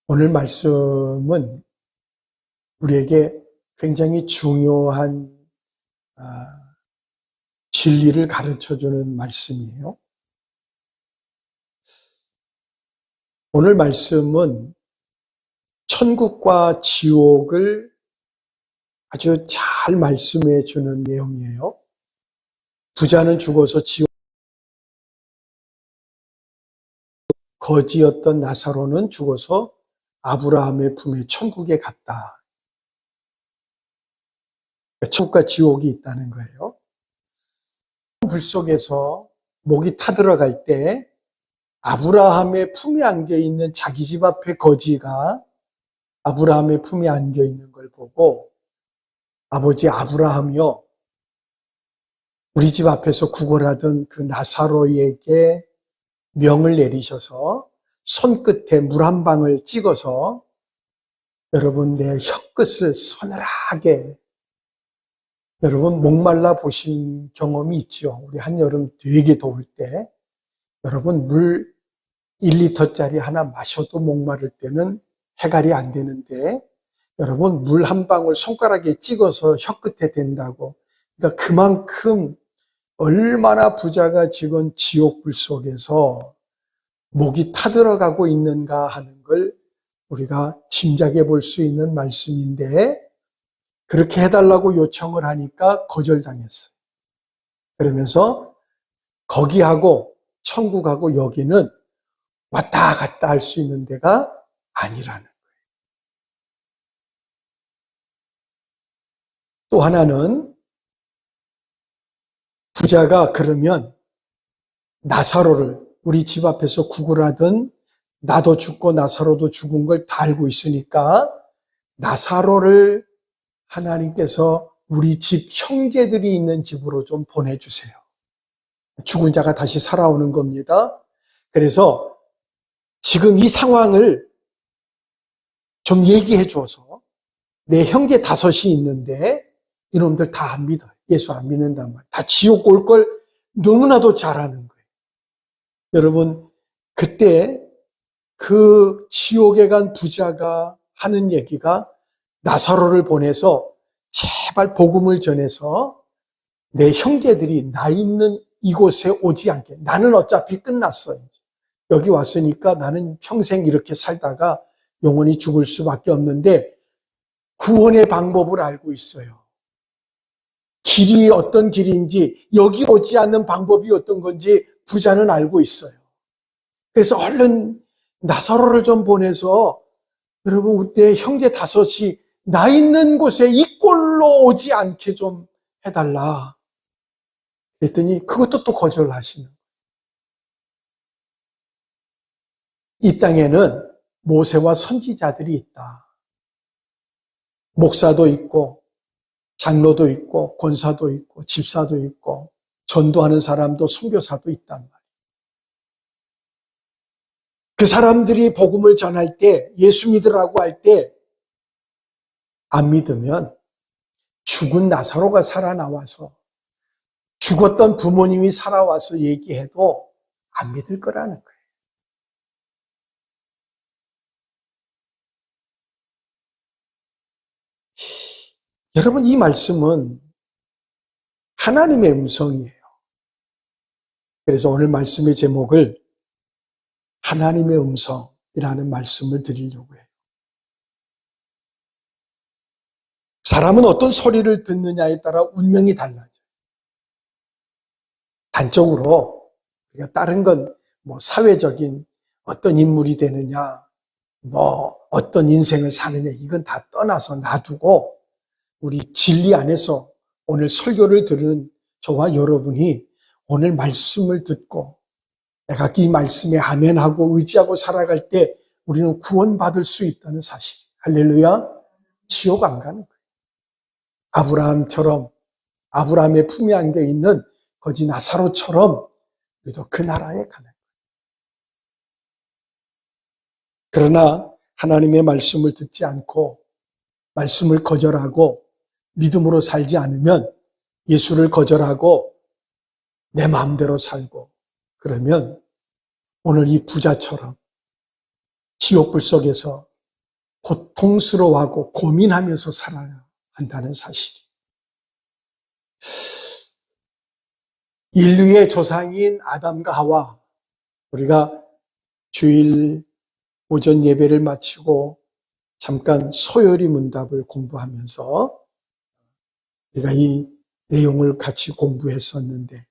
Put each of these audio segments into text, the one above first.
오늘 말씀은 우리에게 굉장히 중요한 진리를 가르쳐주는 말씀이에요. 오늘 말씀은 천국과 지옥을 아주 잘 말씀해 주는 내용이에요. 부자는 죽어서 지옥, 거지였던 나사로는 죽어서 아브라함의 품에 천국에 갔다. 천국과 지옥이 있다는 거예요. 불 속에서 목이 타들어갈 때 아브라함의 품에 안겨 있는 자기 집 앞에 거지가 아브라함의 품에 안겨 있는 걸 보고, 아버지 아브라함이요, 우리 집 앞에서 구걸하던 그 나사로에게 명을 내리셔서 손끝에 물 한 방울 찍어서 여러분 내 혀끝을 서늘하게, 여러분 목말라 보신 경험이 있죠. 우리 한여름 되게 더울 때 여러분 물 1리터짜리 하나 마셔도 목마를 때는 해갈이 안 되는데, 여러분 물 한 방울 손가락에 찍어서 혀끝에 댄다고. 그러니까 그만큼 얼마나 부자가 지금 지옥불 속에서 목이 타들어가고 있는가 하는 걸 우리가 짐작해 볼 수 있는 말씀인데, 그렇게 해달라고 요청을 하니까 거절당했어요. 그러면서 거기하고 천국하고 여기는 왔다 갔다 할 수 있는 데가 아니라는 거예요. 또 하나는, 부자가 그러면 나사로를, 우리 집 앞에서 구걸하던 나도 죽고 나사로도 죽은 걸 다 알고 있으니까 나사로를 하나님께서 우리 집 형제들이 있는 집으로 좀 보내주세요. 죽은 자가 다시 살아오는 겁니다. 그래서 지금 이 상황을 좀 얘기해 줘서, 내 형제 5이 있는데 이놈들 다 안 믿어요. 예수 안 믿는단 말이에요. 다 지옥 올 걸 너무나도 잘 아는 거예요. 여러분, 그때 그 지옥에 간 부자가 하는 얘기가, 나사로를 보내서 제발 복음을 전해서 내 형제들이 나 있는 이곳에 오지 않게. 나는 어차피 끝났어. 여기 왔으니까 나는 평생 이렇게 살다가 영원히 죽을 수밖에 없는데 구원의 방법을 알고 있어요. 길이 어떤 길인지, 여기 오지 않는 방법이 어떤 건지 부자는 알고 있어요. 그래서 얼른 나사로를 좀 보내서, 여러분 내 형제 5이 나 있는 곳에 이 꼴로 오지 않게 좀 해달라. 그랬더니 그것도 또 거절하시는 거예요. 이 땅에는 모세와 선지자들이 있다. 목사도 있고 장로도 있고 권사도 있고 집사도 있고 전도하는 사람도 선교사도 있단 말이에요. 그 사람들이 복음을 전할 때, 예수 믿으라고 할 때 안 믿으면 죽은 나사로가 살아나와서, 죽었던 부모님이 살아와서 얘기해도 안 믿을 거라는 거예요. 여러분, 이 말씀은 하나님의 음성이에요. 그래서 오늘 말씀의 제목을 하나님의 음성이라는 말씀을 드리려고 해요. 사람은 어떤 소리를 듣느냐에 따라 운명이 달라져요. 단적으로 우리가 다른 건 사회적인 어떤 인물이 되느냐, 어떤 인생을 사느냐, 이건 다 떠나서 놔두고 우리 진리 안에서 오늘 설교를 들은 저와 여러분이 오늘 말씀을 듣고 내가 이 말씀에 아멘하고 의지하고 살아갈 때 우리는 구원받을 수 있다는 사실. 할렐루야. 지옥 안 가는 거예요. 아브라함처럼, 아브라함의 품에 안겨 있는 거지 나사로처럼 우리도 그 나라에 가는 거예요. 그러나 하나님의 말씀을 듣지 않고 말씀을 거절하고 믿음으로 살지 않으면, 예수를 거절하고 내 마음대로 살고 그러면 오늘 이 부자처럼 지옥불 속에서 고통스러워하고 고민하면서 살아야 한다는 사실이. 인류의 조상인 아담과 하와, 우리가 주일 오전 예배를 마치고 잠깐 소요리 문답을 공부하면서 우리가 이 내용을 같이 공부했었는데,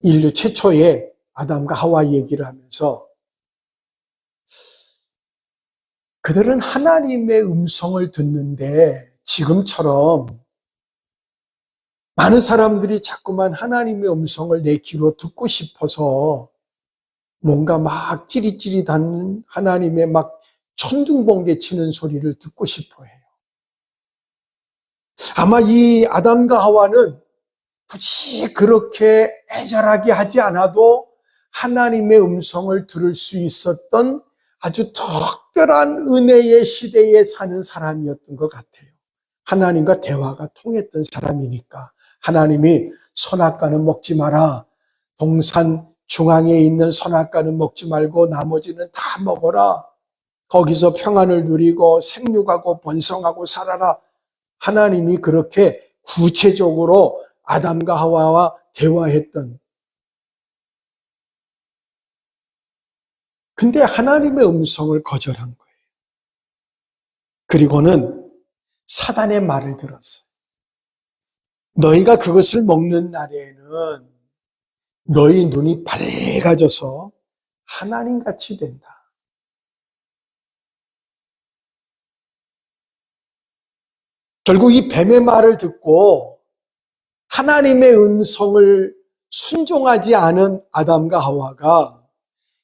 인류 최초의 아담과 하와 얘기를 하면서 그들은 하나님의 음성을 듣는데 지금처럼 많은 사람들이 자꾸만 하나님의 음성을 내 귀로 듣고 싶어서 뭔가 막 찌릿찌릿한 하나님의 막 천둥번개 치는 소리를 듣고 싶어 해요. 아마 이 아담과 하와는 굳이 그렇게 애절하게 하지 않아도 하나님의 음성을 들을 수 있었던 아주 특별한 은혜의 시대에 사는 사람이었던 것 같아요. 하나님과 대화가 통했던 사람이니까. 하나님이 선악과는 먹지 마라. 동산 중앙에 있는 선악과는 먹지 말고 나머지는 다 먹어라. 거기서 평안을 누리고 생육하고 번성하고 살아라. 하나님이 그렇게 구체적으로 아담과 하와와 대화했던. 근데 하나님의 음성을 거절한 거예요. 그리고는 사단의 말을 들었어요. 너희가 그것을 먹는 날에는 너희 눈이 밝아져서 하나님같이 된다. 결국 이 뱀의 말을 듣고 하나님의 음성을 순종하지 않은 아담과 하와가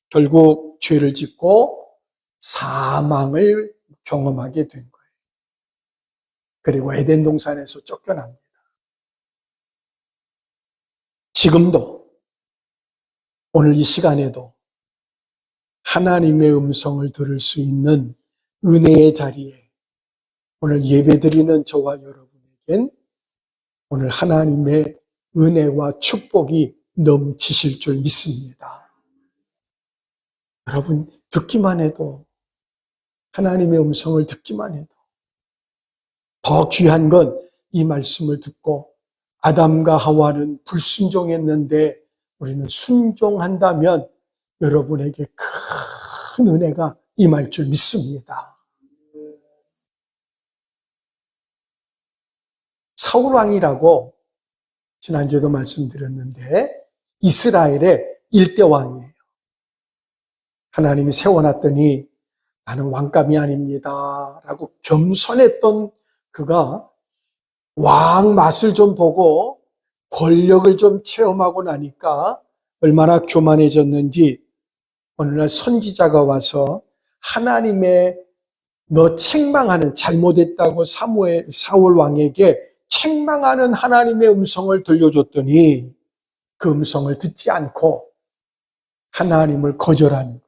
결국 죄를 짓고 사망을 경험하게 된 거예요. 그리고 에덴 동산에서 쫓겨납니다. 지금도 오늘 이 시간에도 하나님의 음성을 들을 수 있는 은혜의 자리에 오늘 예배드리는 저와 여러분에겐 오늘 하나님의 은혜와 축복이 넘치실 줄 믿습니다. 여러분, 듣기만 해도, 하나님의 음성을 듣기만 해도 더 귀한 건 이 말씀을 듣고 아담과 하와는 불순종했는데 우리는 순종한다면 여러분에게 큰 은혜가 임할 줄 믿습니다. 사울 왕이라고 지난주에도 말씀드렸는데 이스라엘의 일대 왕이에요. 하나님이 세워놨더니 나는 왕감이 아닙니다 라고 겸손했던 그가 왕 맛을 좀 보고 권력을 좀 체험하고 나니까 얼마나 교만해졌는지 어느 날 선지자가 와서 하나님의 너 책망하는, 잘못했다고 사울 왕에게 책망하는 하나님의 음성을 들려줬더니 그 음성을 듣지 않고 하나님을 거절하는 거예요.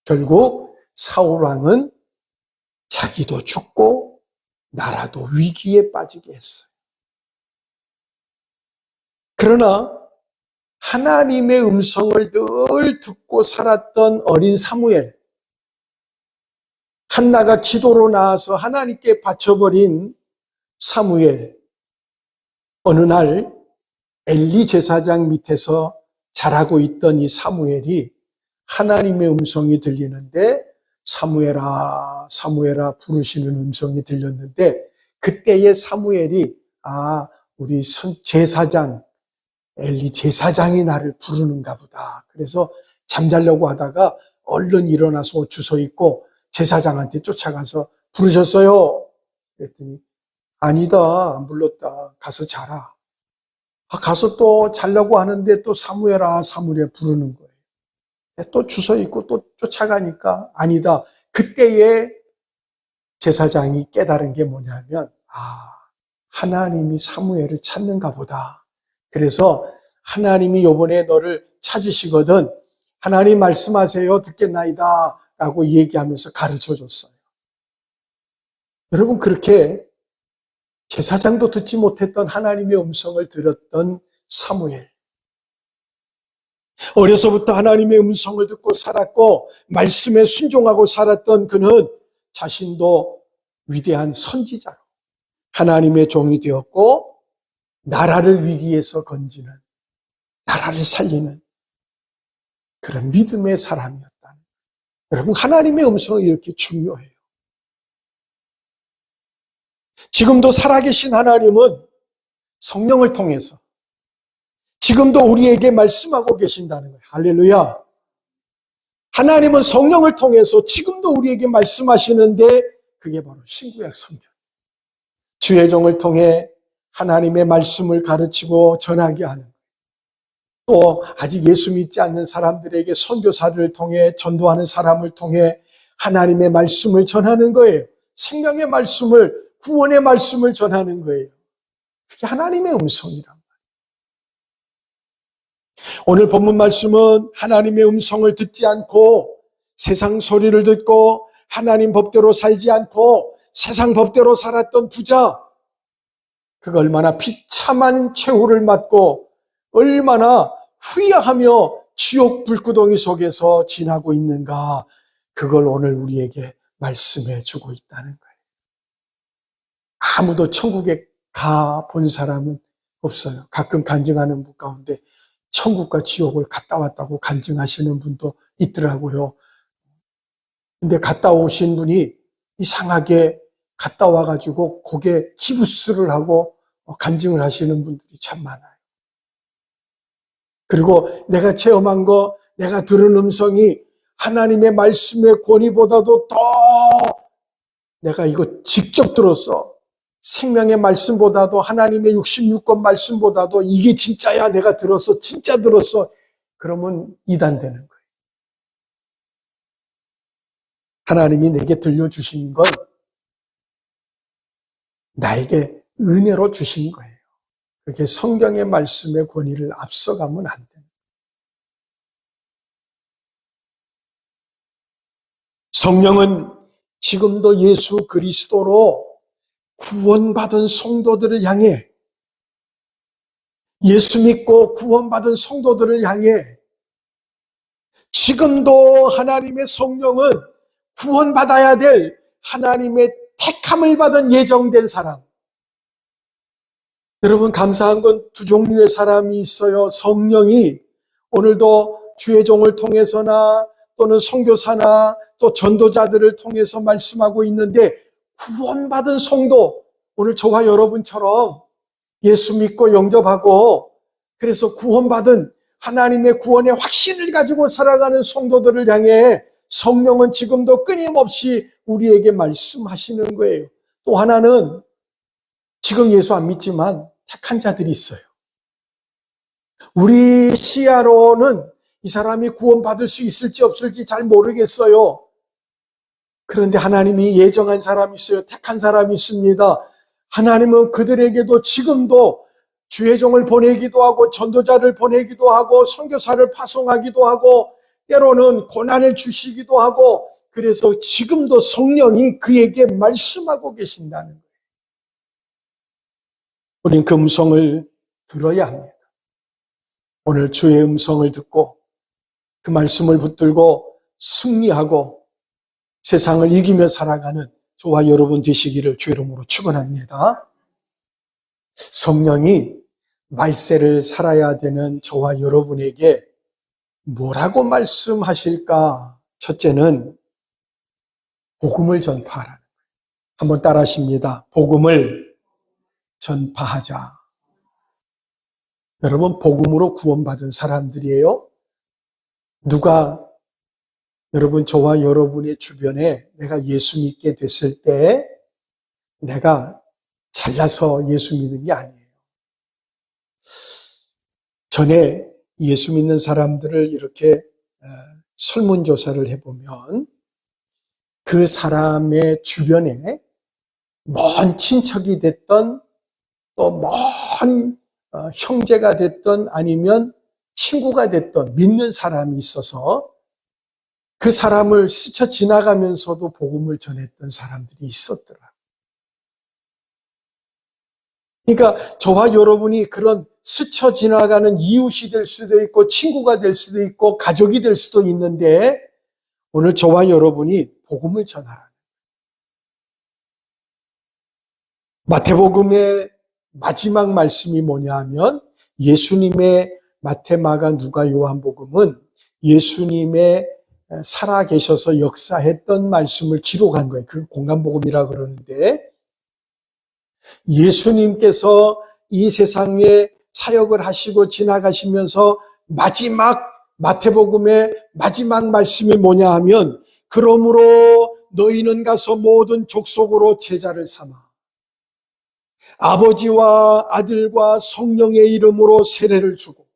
결국 사울 왕은 자기도 죽고 나라도 위기에 빠지게 했어요. 그러나 하나님의 음성을 늘 듣고 살았던 어린 사무엘, 한나가 기도로 나와서 하나님께 바쳐버린 사무엘, 어느 날 엘리 제사장 밑에서 자라고 있던 이 사무엘이 하나님의 음성이 들리는데 사무엘아, 사무엘아 부르시는 음성이 들렸는데 그때의 사무엘이 우리 제사장, 엘리 제사장이 나를 부르는가 보다. 그래서 잠자려고 하다가 얼른 일어나서 옷 주워 입고 제사장한테 쫓아가서 부르셨어요? 그랬더니 아니다, 안 불렀다. 가서 자라. 가서 또 자려고 하는데 또 사무엘아, 사무엘 부르는 거예요. 또 주워 입고 또 쫓아가니까 아니다. 그때의 제사장이 깨달은 게 뭐냐면 하나님이 사무엘을 찾는가 보다. 그래서 하나님이 이번에 너를 찾으시거든 하나님 말씀하세요 듣겠나이다 라고 얘기하면서 가르쳐줬어요. 여러분, 그렇게 제사장도 듣지 못했던 하나님의 음성을 들었던 사무엘, 어려서부터 하나님의 음성을 듣고 살았고 말씀에 순종하고 살았던 그는 자신도 위대한 선지자로 하나님의 종이 되었고 나라를 위기에서 건지는, 나라를 살리는 그런 믿음의 사람이었다는 거예요. 여러분, 하나님의 음성이 이렇게 중요해요. 지금도 살아계신 하나님은 성령을 통해서 지금도 우리에게 말씀하고 계신다는 거예요. 할렐루야. 하나님은 성령을 통해서 지금도 우리에게 말씀하시는데 그게 바로 신구약 성경. 주의 종을 통해 하나님의 말씀을 가르치고 전하게 하는 거예요. 또 아직 예수 믿지 않는 사람들에게 선교사를 통해 전도하는 사람을 통해 하나님의 말씀을 전하는 거예요. 생명의 말씀을, 구원의 말씀을 전하는 거예요. 그게 하나님의 음성이란 말이에요. 오늘 본문 말씀은 하나님의 음성을 듣지 않고 세상 소리를 듣고 하나님 법대로 살지 않고 세상 법대로 살았던 부자, 그가 얼마나 비참한 최후를 맞고 얼마나 후회하며 지옥 불구덩이 속에서 지나고 있는가, 그걸 오늘 우리에게 말씀해 주고 있다는 거예요. 아무도 천국에 가 본 사람은 없어요. 가끔 간증하는 분 가운데 천국과 지옥을 갔다 왔다고 간증하시는 분도 있더라고요. 근데 갔다 오신 분이 이상하게 갔다 와가지고 고개 기부스를 하고 간증을 하시는 분들이 참 많아요. 그리고 내가 체험한 거, 내가 들은 음성이 하나님의 말씀의 권위보다도 더 내가 이거 직접 들었어. 생명의 말씀보다도 하나님의 66권 말씀보다도 이게 진짜야, 내가 들었어, 진짜 들었어. 그러면 이단되는 거예요. 하나님이 내게 들려주신 건 나에게 은혜로 주신 거예요. 그게 성경의 말씀의 권위를 앞서가면 안 돼요. 성령은 지금도 예수 그리스도로 구원받은 성도들을 향해, 예수 믿고 구원받은 성도들을 향해 지금도 하나님의 성령은 구원받아야 될 하나님의 택함을 받은 예정된 사람. 여러분, 감사한 건 두 종류의 사람이 있어요. 성령이 오늘도 주의 종을 통해서나 또는 선교사나 또 전도자들을 통해서 말씀하고 있는데, 구원받은 성도, 오늘 저와 여러분처럼 예수 믿고 영접하고 그래서 구원받은 하나님의 구원의 확신을 가지고 살아가는 성도들을 향해 성령은 지금도 끊임없이 우리에게 말씀하시는 거예요. 또 하나는 지금 예수 안 믿지만 택한 자들이 있어요. 우리 시야로는 이 사람이 구원받을 수 있을지 없을지 잘 모르겠어요. 그런데 하나님이 예정한 사람이 있어요. 택한 사람이 있습니다. 하나님은 그들에게도 지금도 주의 종을 보내기도 하고 전도자를 보내기도 하고 선교사를 파송하기도 하고 때로는 고난을 주시기도 하고, 그래서 지금도 성령이 그에게 말씀하고 계신다는 거예요. 우린 그 음성을 들어야 합니다. 오늘 주의 음성을 듣고 그 말씀을 붙들고 승리하고 세상을 이기며 살아가는 저와 여러분 되시기를 주의 이름으로 축원합니다. 성령이 말세를 살아야 되는 저와 여러분에게 뭐라고 말씀하실까? 첫째는 복음을 전파하라는 거예요. 한번 따라 하십니다. 복음을 전파하자. 여러분, 복음으로 구원받은 사람들이에요. 누가 여러분, 저와 여러분의 주변에 내가 예수 믿게 됐을 때 내가 잘나서 예수 믿는 게 아니에요. 전에 예수 믿는 사람들을 이렇게 설문조사를 해보면 그 사람의 주변에 먼 친척이 됐던 또 먼 형제가 됐던 아니면 친구가 됐던 믿는 사람이 있어서 그 사람을 스쳐 지나가면서도 복음을 전했던 사람들이 있었더라. 그러니까 저와 여러분이 그런 스쳐 지나가는 이웃이 될 수도 있고 친구가 될 수도 있고 가족이 될 수도 있는데 오늘 저와 여러분이 복음을 전하라. 마태복음의 마지막 말씀이 뭐냐 하면 예수님의 마태, 마가, 누가, 요한복음은 예수님의 살아계셔서 역사했던 말씀을 기록한 거예요. 그 공간복음이라 그러는데 예수님께서 이 세상에 사역을 하시고 지나가시면서 마지막 마태복음의 마지막 말씀이 뭐냐 하면 그러므로 너희는 가서 모든 족속으로 제자를 삼아 아버지와 아들과 성령의 이름으로 세례를 주고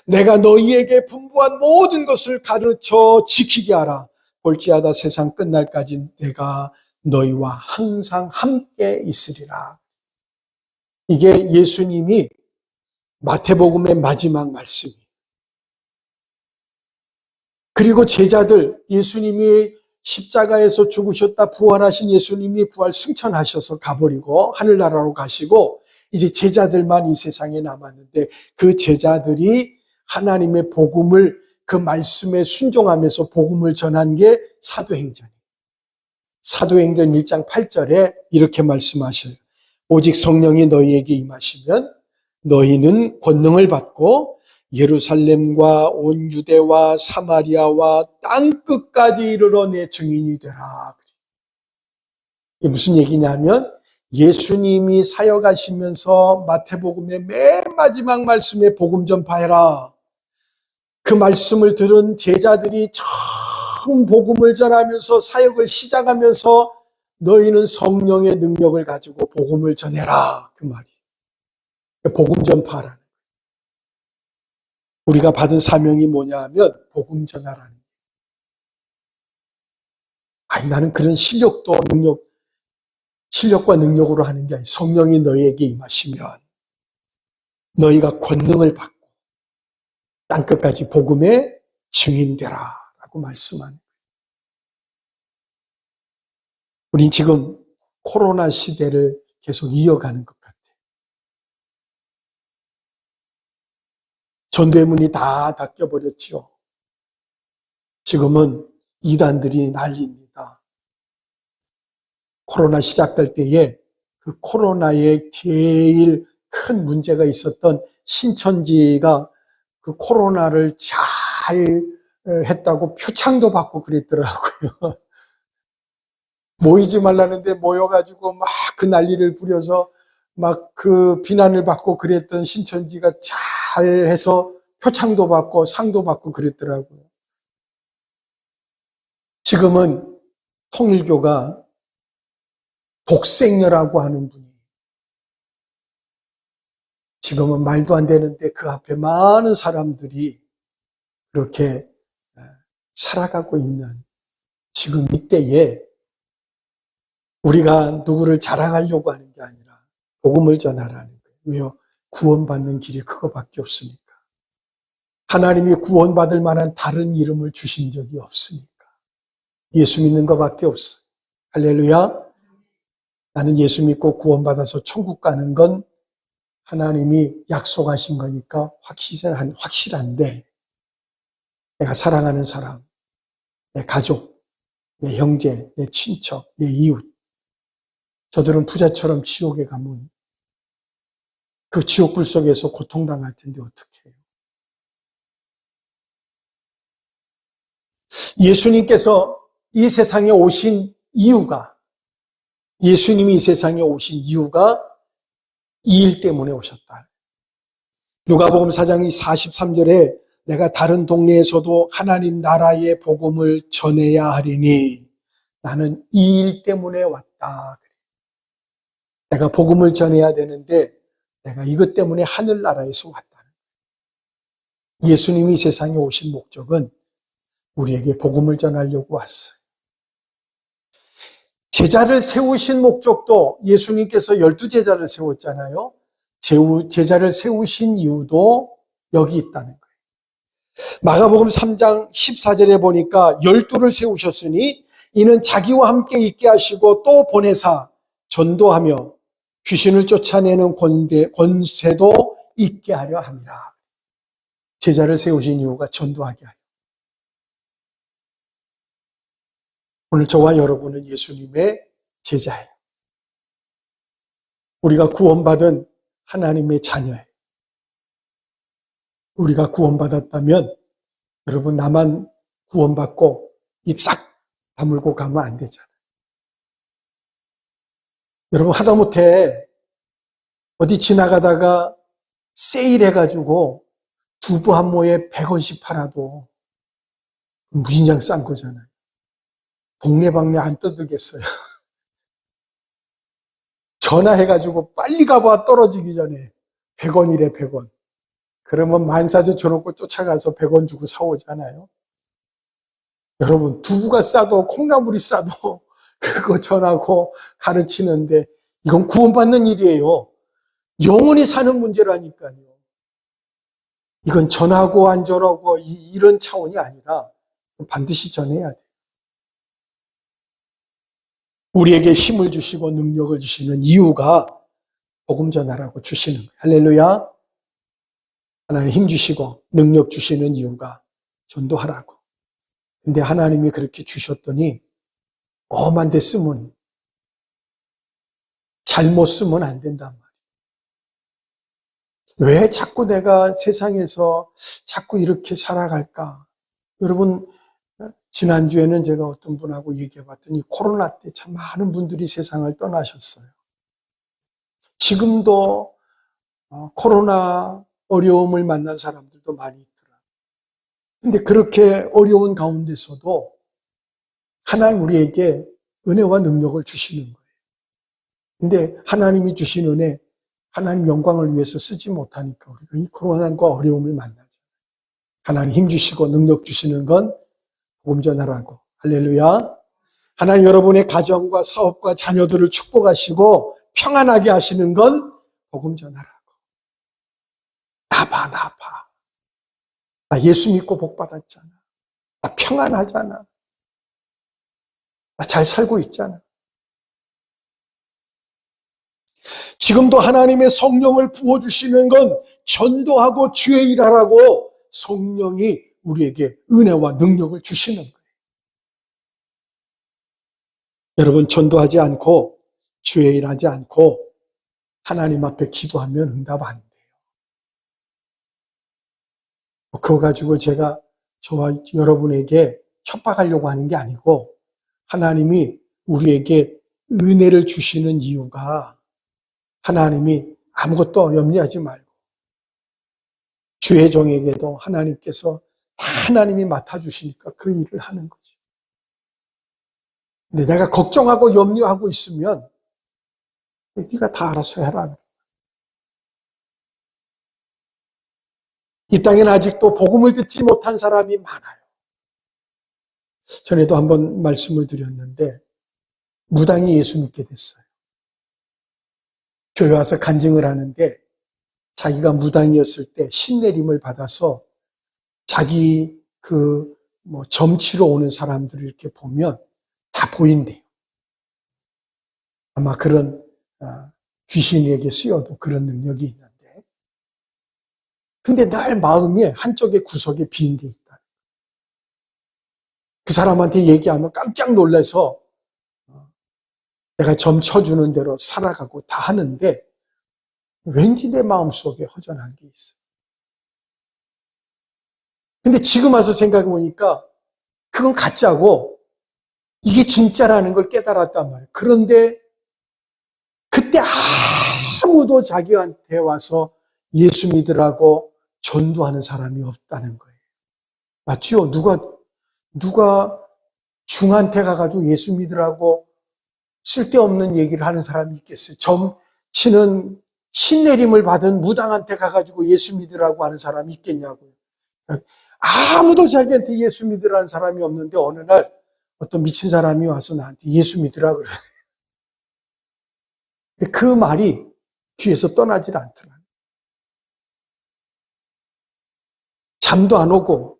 내가 너희에게 분부한 모든 것을 가르쳐 지키게 하라. 볼지어다 세상 끝날까지 내가 너희와 항상 함께 있으리라. 이게 예수님이 마태복음의 마지막 말씀이에요. 그리고 제자들, 예수님이 십자가에서 죽으셨다 부활하신 예수님이 부활 승천하셔서 가버리고 하늘나라로 가시고 이제 제자들만 이 세상에 남았는데 그 제자들이 하나님의 복음을 그 말씀에 순종하면서 복음을 전한 게 사도행전이에요. 사도행전 1장 8절에 이렇게 말씀하셔요. 오직 성령이 너희에게 임하시면 너희는 권능을 받고 예루살렘과 온 유대와 사마리아와 땅끝까지 이르러 내 증인이 되라. 이게 무슨 얘기냐면 예수님이 사역하시면서 마태복음의 맨 마지막 말씀에 복음 전파해라. 그 말씀을 들은 제자들이 처음 복음을 전하면서 사역을 시작하면서 너희는 성령의 능력을 가지고 복음을 전해라. 그 말이. 복음 전파라는 거예요. 우리가 받은 사명이 뭐냐 하면 복음 전하라는 거예요. 아니 나는 그런 실력과 능력으로 하는 게 아니라 성령이 너희에게 임하시면 너희가 권능을 받고 땅끝까지 복음의 증인되라 라고 말씀하는 거예요. 우린 지금 코로나 시대를 계속 이어가는 것 같아요. 전도의 문이 다 닫혀버렸죠. 지금은 이단들이 난리입니다. 코로나 시작될 때에 그 코로나에 제일 큰 문제가 있었던 신천지가 그 코로나를 잘 했다고 표창도 받고 그랬더라고요. 모이지 말라는데 모여가지고 막 그 난리를 부려서 막 그 비난을 받고 그랬던 신천지가 잘해서 표창도 받고 상도 받고 그랬더라고요. 지금은 통일교가 독생녀라고 하는 분이 지금은 말도 안 되는데 그 앞에 많은 사람들이 그렇게 살아가고 있는 지금 이때에 우리가 누구를 자랑하려고 하는 게 아니라 복음을 전하라는 거예요. 왜요? 구원받는 길이 그거밖에 없으니까. 하나님이 구원받을 만한 다른 이름을 주신 적이 없으니까. 예수 믿는 것밖에 없어요. 할렐루야. 나는 예수 믿고 구원받아서 천국 가는 건 하나님이 약속하신 거니까 확실한데 내가 사랑하는 사람, 내 가족, 내 형제, 내 친척, 내 이웃 저들은 부자처럼 지옥에 가면 그 지옥불 속에서 고통당할 텐데 어떻게 해요? 예수님께서 이 세상에 오신 이유가 예수님이 이 세상에 오신 이유가 이 일 때문에 오셨다. 누가복음 4장 43절에 내가 다른 동네에서도 하나님 나라의 복음을 전해야 하리니 나는 이 일 때문에 왔다. 내가 복음을 전해야 되는데 내가 이것 때문에 하늘나라에서 왔다. 예수님이 이 세상에 오신 목적은 우리에게 복음을 전하려고 왔어요. 제자를 세우신 목적도 예수님께서 12제자를 세웠잖아요. 제자를 세우신 이유도 여기 있다는 거예요. 마가복음 3장 14절에 보니까 12를 세우셨으니 이는 자기와 함께 있게 하시고 또 보내사 전도하며 귀신을 쫓아내는 권세도 있게 하려 함이라. 제자를 세우신 이유가 전도하게 하려. 오늘 저와 여러분은 예수님의 제자예요. 우리가 구원받은 하나님의 자녀예요. 우리가 구원받았다면 여러분 나만 구원받고 입 싹 다물고 가면 안 되잖아요. 여러분 하다못해 어디 지나가다가 세일해가지고 두부 한 모에 100원씩 팔아도 무진장 싼 거잖아요. 동네방네 안 떠들겠어요. 전화해가지고 빨리 가봐 떨어지기 전에 100원이래 100원. 그러면 만사제 줘놓고 쫓아가서 100원 주고 사오잖아요. 여러분 두부가 싸도 콩나물이 싸도 그거 전하고 가르치는데 이건 구원받는 일이에요. 영원히 사는 문제라니까요. 이건 전하고 안 전하고 이런 차원이 아니라 반드시 전해야 돼요. 우리에게 힘을 주시고 능력을 주시는 이유가 복음 전하라고 주시는 거예요. 할렐루야. 하나님 힘 주시고 능력 주시는 이유가 전도하라고. 근데 하나님이 그렇게 주셨더니 엄한 데 쓰면 잘못 쓰면 안 된단 말이에요. 왜 자꾸 내가 세상에서 자꾸 이렇게 살아갈까? 여러분 지난주에는 제가 어떤 분하고 얘기해 봤더니 코로나 때 참 많은 분들이 세상을 떠나셨어요. 지금도 코로나 어려움을 만난 사람들도 많이 있더라. 근데 그렇게 어려운 가운데서도 하나님 우리에게 은혜와 능력을 주시는 거예요. 근데 하나님이 주신 은혜, 하나님 영광을 위해서 쓰지 못하니까 우리가 이 코로나과 어려움을 만나죠. 하나님 힘 주시고 능력 주시는 건 복음 전하라고. 할렐루야. 하나님 여러분의 가정과 사업과 자녀들을 축복하시고 평안하게 하시는 건 복음 전하라고. 나 봐. 나 예수 믿고 복 받았잖아. 나 평안하잖아. 나 잘 살고 있잖아. 지금도 하나님의 성령을 부어주시는 건 전도하고 주의 일하라고 성령이 우리에게 은혜와 능력을 주시는 거예요. 여러분 전도하지 않고 주의 일하지 않고 하나님 앞에 기도하면 응답 안 돼요. 그거 가지고 제가 저와 여러분에게 협박하려고 하는 게 아니고 하나님이 우리에게 은혜를 주시는 이유가 하나님이 아무것도 염려하지 말고 주의 종에게도 하나님께서 다 하나님이 맡아주시니까 그 일을 하는 거지. 근데 내가 걱정하고 염려하고 있으면 네가 다 알아서 해라. 이 땅에는 아직도 복음을 듣지 못한 사람이 많아요. 전에도 한번 말씀을 드렸는데 무당이 예수 믿게 됐어요. 교회 와서 간증을 하는데 자기가 무당이었을 때 신내림을 받아서 자기 점치러 오는 사람들을 이렇게 보면 다 보인대요. 아마 그런 귀신에게 쓰여도 그런 능력이 있는데 근데 늘 마음에 한쪽의 구석에 빈 게 있다. 그 사람한테 얘기하면 깜짝 놀라서 내가 점 쳐주는 대로 살아가고 다 하는데 왠지 내 마음속에 허전한 게 있어. 근데 지금 와서 생각해 보니까 그건 가짜고 이게 진짜라는 걸 깨달았단 말이에요. 그런데 그때 아무도 자기한테 와서 예수 믿으라고 전도하는 사람이 없다는 거예요. 맞죠? 누가 중한테 가가지고 예수 믿으라고 쓸데없는 얘기를 하는 사람이 있겠어요? 점 치는 신내림을 받은 무당한테 가가지고 예수 믿으라고 하는 사람이 있겠냐고요. 아무도 자기한테 예수 믿으라는 사람이 없는데 어느 날 어떤 미친 사람이 와서 나한테 예수 믿으라 그래. 그 말이 귀에서 떠나질 않더라. 잠도 안 오고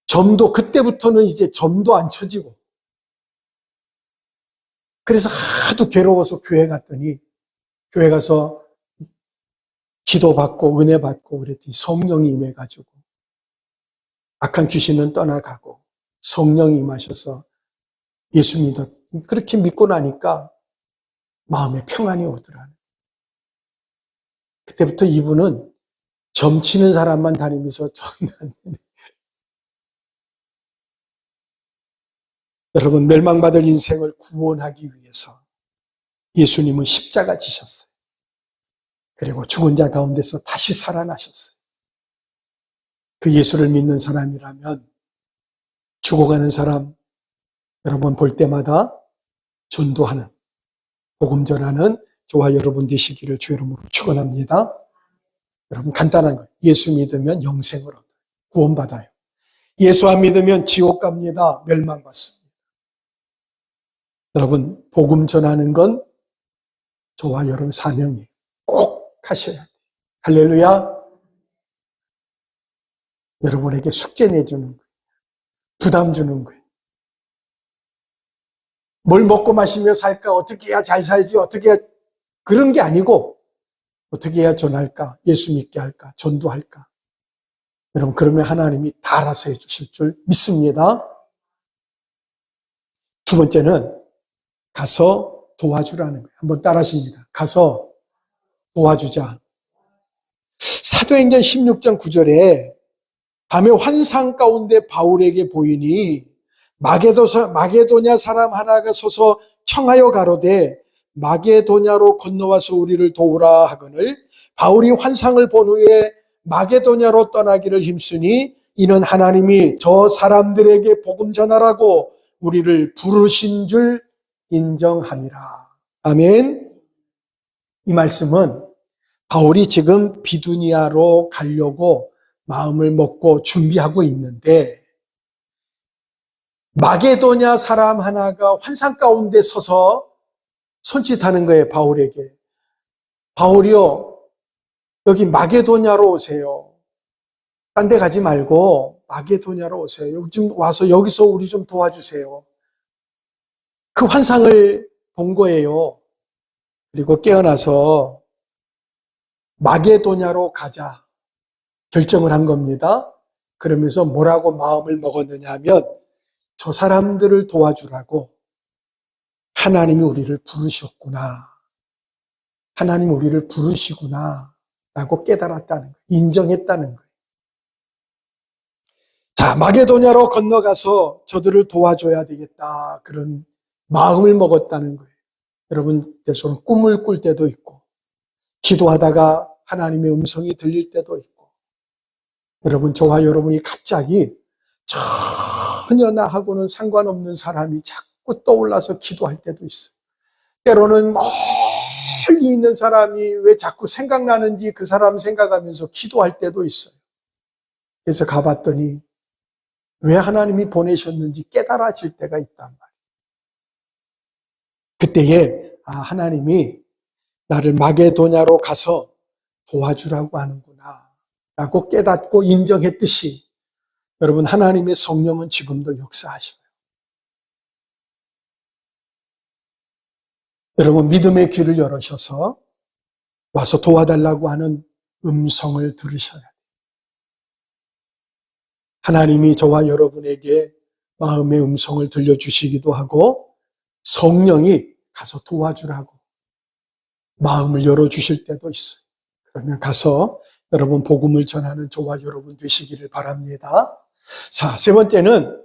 점도 그때부터는 이제 점도 안 쳐지고 그래서 하도 괴로워서 교회 갔더니 교회 가서 기도받고 은혜 받고 그랬더니 성령이 임해가지고 악한 귀신은 떠나가고 성령이 임하셔서 예수 믿었 그렇게 믿고 나니까 마음에 평안이 오더라는. 그때부터 이분은 점치는 사람만 다니면서 여러분, 멸망받을 인생을 구원하기 위해서 예수님은 십자가 지셨어요. 그리고 죽은 자 가운데서 다시 살아나셨어요. 그 예수를 믿는 사람이라면 죽어가는 사람 여러분 볼 때마다 전도하는, 복음 전하는 저와 여러분 되시기를 주 이름으로 축원합니다. 여러분 간단한 거예요. 예수 믿으면 영생을 얻어요. 구원받아요. 예수 안 믿으면 지옥 갑니다. 멸망받습니다. 여러분 복음 전하는 건 저와 여러분 사명이에요. 꼭 하셔야 돼요. 할렐루야. 여러분에게 숙제 내주는 거예요. 부담 주는 거예요. 뭘 먹고 마시며 살까? 어떻게 해야 잘 살지? 어떻게 해야 그런 게 아니고 어떻게 해야 전할까? 예수 믿게 할까? 전도할까? 여러분 그러면 하나님이 다 알아서 해주실 줄 믿습니다. 두 번째는 가서 도와주라는 거예요. 한번 따라하십니다. 가서 도와주자. 사도행전 16장 9절에 밤에 환상 가운데 바울에게 보이니 마게도냐 사람 하나가 서서 청하여 가로되 마게도냐로 건너와서 우리를 도우라 하거늘 바울이 환상을 본 후에 마게도냐로 떠나기를 힘쓰니 이는 하나님이 저 사람들에게 복음 전하라고 우리를 부르신 줄 인정함이라. 아멘. 이 말씀은 바울이 지금 비두니아로 가려고 마음을 먹고 준비하고 있는데 마게도냐 사람 하나가 환상 가운데 서서 손짓하는 거예요. 바울에게. 바울이요, 여기 마게도냐로 오세요. 딴 데 가지 말고 마게도냐로 오세요. 좀 와서 여기서 우리 좀 도와주세요. 그 환상을 본 거예요. 그리고 깨어나서 마게도냐로 가자 결정을 한 겁니다. 그러면서 뭐라고 마음을 먹었느냐 하면 저 사람들을 도와주라고 하나님이 우리를 부르셨구나. 하나님 우리를 부르시구나 라고 깨달았다는 거예요. 인정했다는 거예요. 자, 마게도냐로 건너가서 저들을 도와줘야 되겠다. 그런 마음을 먹었다는 거예요. 여러분, 때로는 꿈을 꿀 때도 있고 기도하다가 하나님의 음성이 들릴 때도 있고 여러분, 저와 여러분이 갑자기 전혀 나하고는 상관없는 사람이 자꾸 떠올라서 기도할 때도 있어요. 때로는 멀리 있는 사람이 왜 자꾸 생각나는지 그 사람 생각하면서 기도할 때도 있어요. 그래서 가봤더니 왜 하나님이 보내셨는지 깨달아질 때가 있단 말이에요. 그때에 하나님이 나를 마게도냐로 가서 도와주라고 하는구나 라고 깨닫고 인정했듯이 여러분 하나님의 성령은 지금도 역사하셔요. 여러분 믿음의 귀를 열으셔서 와서 도와달라고 하는 음성을 들으셔야 돼요. 하나님이 저와 여러분에게 마음의 음성을 들려주시기도 하고 성령이 가서 도와주라고 마음을 열어주실 때도 있어요. 그러면 가서 여러분 복음을 전하는 저와 여러분 되시기를 바랍니다. 자, 세 번째는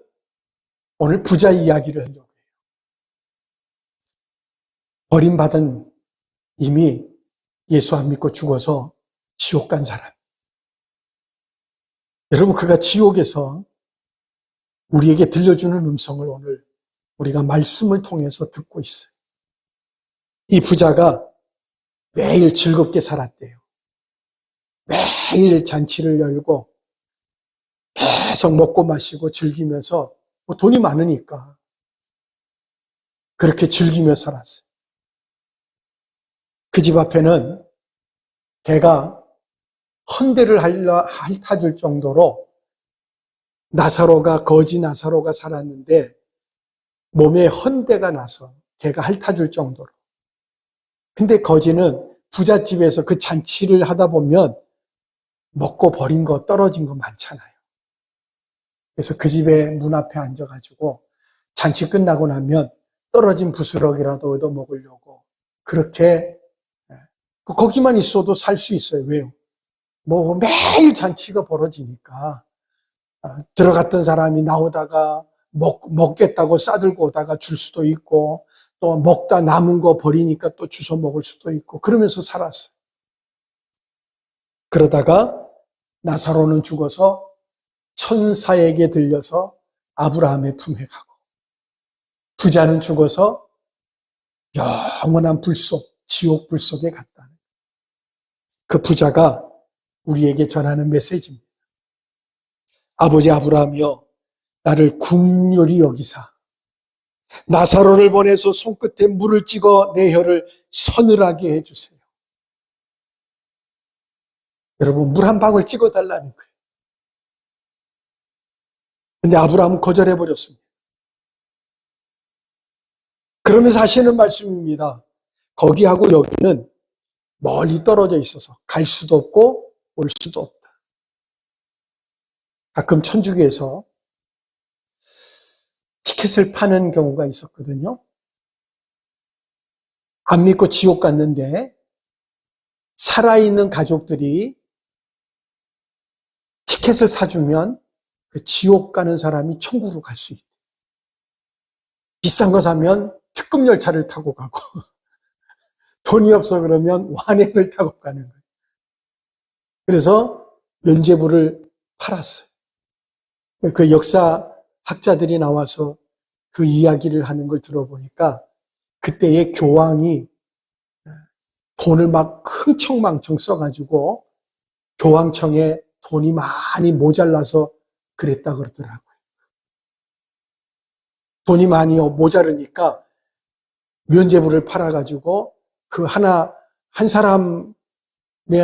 오늘 부자 이야기를 하려고 해요. 버림받은 이미 예수 안 믿고 죽어서 지옥 간 사람. 여러분 그가 지옥에서 우리에게 들려주는 음성을 오늘 우리가 말씀을 통해서 듣고 있어요. 이 부자가 매일 즐겁게 살았대요. 매일 잔치를 열고 계속 먹고 마시고 즐기면서 돈이 많으니까 그렇게 즐기며 살았어요. 그 집 앞에는 개가 헌대를 핥아줄 정도로 거지 나사로가 살았는데 몸에 헌대가 나서 개가 핥아줄 정도로. 근데 거지는 부잣집에서 그 잔치를 하다 보면 먹고 버린 거 떨어진 거 많잖아요. 그래서 그 집에 문 앞에 앉아가지고 잔치 끝나고 나면 떨어진 부스러기라도 얻어 먹으려고 그렇게 거기만 있어도 살 수 있어요. 왜요? 뭐 매일 잔치가 벌어지니까 들어갔던 사람이 나오다가 먹겠다고 싸들고 오다가 줄 수도 있고 또 먹다 남은 거 버리니까 또 주워 먹을 수도 있고 그러면서 살았어요. 그러다가 나사로는 죽어서 천사에게 들려서 아브라함의 품에 가고 부자는 죽어서 영원한 불속, 지옥 불속에 갔다는 그 부자가 우리에게 전하는 메시지입니다. 아버지 아브라함이여 나를 긍휼히 여기사 나사로를 보내서 손끝에 물을 찍어 내 혀를 서늘하게 해주세요. 여러분 물 한 방울 찍어달라는 거예요. 근데 아브라함은 거절해버렸습니다. 그러면서 하시는 말씀입니다. 거기하고 여기는 멀리 떨어져 있어서 갈 수도 없고 올 수도 없다. 가끔 천주교에서 티켓을 파는 경우가 있었거든요. 안 믿고 지옥 갔는데 살아있는 가족들이 티켓을 사주면 그 지옥 가는 사람이 천국으로 갈 수 있다. 비싼 거 사면 특급 열차를 타고 가고 돈이 없어 그러면 완행을 타고 가는 거예요. 그래서 면죄부를 팔았어요. 그 역사학자들이 나와서 그 이야기를 하는 걸 들어보니까 그때의 교황이 돈을 막 흥청망청 써가지고 교황청에 돈이 많이 모자라서 그랬다 그러더라고요. 돈이 많이 모자르니까 면죄부를 팔아가지고 그 한 사람에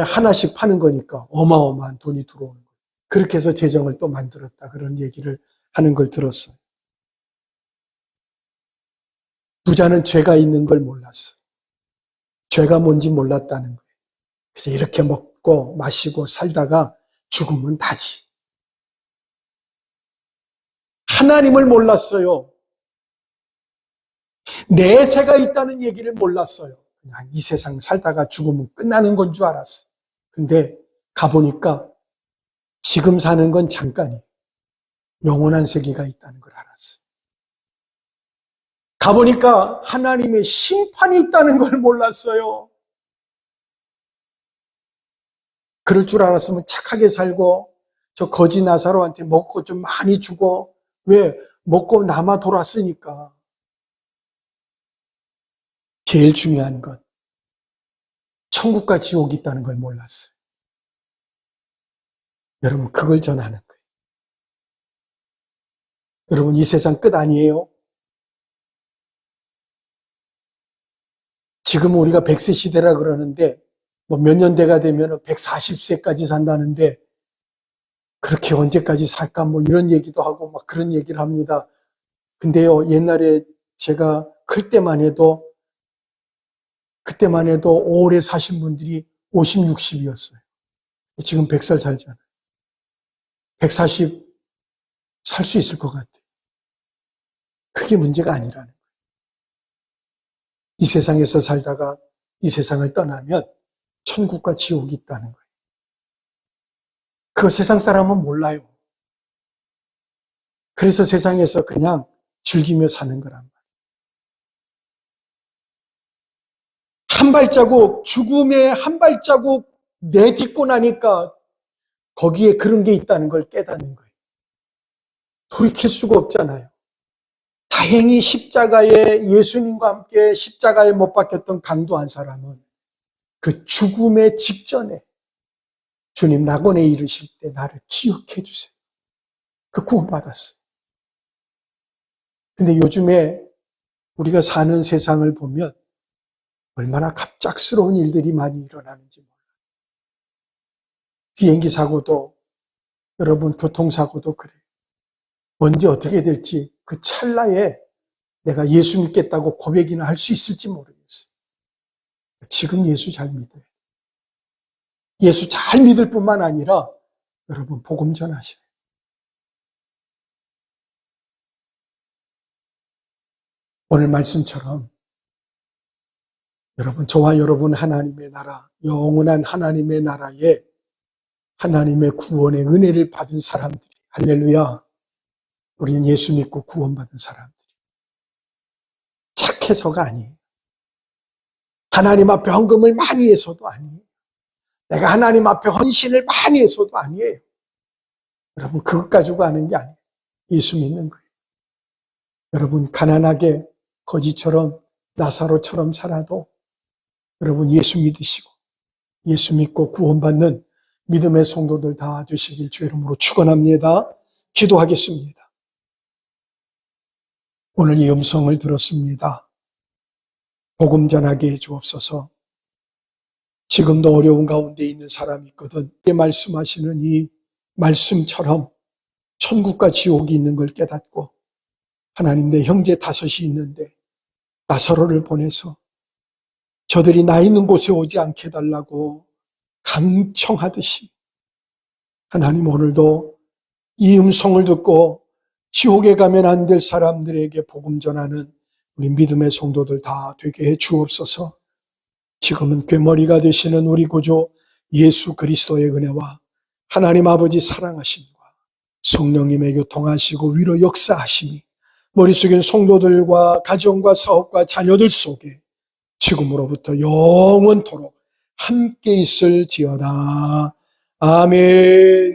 하나씩 파는 거니까 어마어마한 돈이 들어오는 거예요. 그렇게 해서 재정을 또 만들었다 그런 얘기를 하는 걸 들었어요. 부자는 죄가 있는 걸 몰랐어요. 죄가 뭔지 몰랐다는 거예요. 그래서 이렇게 먹고 마시고 살다가 죽으면 다지. 하나님을 몰랐어요. 내세가 있다는 얘기를 몰랐어요. 그냥 이 세상 살다가 죽으면 끝나는 건 줄 알았어요. 근데 가보니까 지금 사는 건 잠깐이에요. 영원한 세계가 있다는 걸 알았어요. 가보니까 하나님의 심판이 있다는 걸 몰랐어요. 그럴 줄 알았으면 착하게 살고 저 거지 나사로한테 먹고 좀 많이 주고 왜? 먹고 남아 돌았으니까. 제일 중요한 건 천국과 지옥이 있다는 걸 몰랐어요. 여러분 그걸 전하는 거예요. 여러분 이 세상 끝 아니에요. 지금 우리가 100세 시대라 그러는데 뭐 몇 년대가 되면 140세까지 산다는데 그렇게 언제까지 살까 뭐 이런 얘기도 하고 막 그런 얘기를 합니다. 근데요 옛날에 제가 클 때만 해도 그때만 해도 오래 사신 분들이 50, 60이었어요. 지금 100살 살잖아요. 140 살 수 있을 것 같아요. 그게 문제가 아니라는 거예요. 이 세상에서 살다가 이 세상을 떠나면 천국과 지옥이 있다는 거예요. 그걸 세상 사람은 몰라요. 그래서 세상에서 그냥 즐기며 사는 거란 말이에요. 한 발자국, 죽음의 한 발자국 내딛고 나니까 거기에 그런 게 있다는 걸 깨닫는 거예요. 돌이킬 수가 없잖아요. 다행히 십자가에 예수님과 함께 십자가에 못 박혔던 강도한 사람은 그 죽음의 직전에 주님 낙원에 이르실 때 나를 기억해 주세요. 그 구원받았어요. 근데 요즘에 우리가 사는 세상을 보면 얼마나 갑작스러운 일들이 많이 일어나는지 몰라요. 비행기 사고도 여러분 교통사고도 그래요. 언제 어떻게 될지 그 찰나에 내가 예수 믿겠다고 고백이나 할 수 있을지 모르겠어요. 지금 예수 잘 믿어요. 예수 잘 믿을 뿐만 아니라 여러분 복음 전하셔요. 오늘 말씀처럼 여러분, 저와 여러분 하나님의 나라, 영원한 하나님의 나라에 하나님의 구원의 은혜를 받은 사람들이, 할렐루야, 우리는 예수 믿고 구원받은 사람들이 착해서가 아니에요. 하나님 앞에 헌금을 많이 해서도 아니에요. 내가 하나님 앞에 헌신을 많이 해서도 아니에요. 여러분, 그것 가지고 하는 게 아니에요. 예수 믿는 거예요. 여러분, 가난하게 거지처럼 나사로처럼 살아도 여러분 예수 믿으시고 예수 믿고 구원받는 믿음의 성도들 다 되시길 주의 이름으로 축원합니다. 기도하겠습니다. 오늘 이 음성을 들었습니다. 복음 전하게 해 주옵소서. 지금도 어려운 가운데 있는 사람이 있거든. 말씀하시는 이 말씀처럼 천국과 지옥이 있는 걸 깨닫고 하나님, 내 형제 5이 있는데 나사로를 보내서 저들이 나 있는 곳에 오지 않게 해달라고 강청하듯이 하나님, 오늘도 이 음성을 듣고 지옥에 가면 안 될 사람들에게 복음 전하는 우리 믿음의 성도들 다 되게 해 주옵소서. 지금은 꾀머리가 되시는 우리 구주 예수 그리스도의 은혜와 하나님 아버지 사랑하심과 성령님의 교통하시고 위로 역사하심이 머릿속엔 성도들과 가정과 사업과 자녀들 속에 지금으로부터 영원토록 함께 있을지어다. 아멘.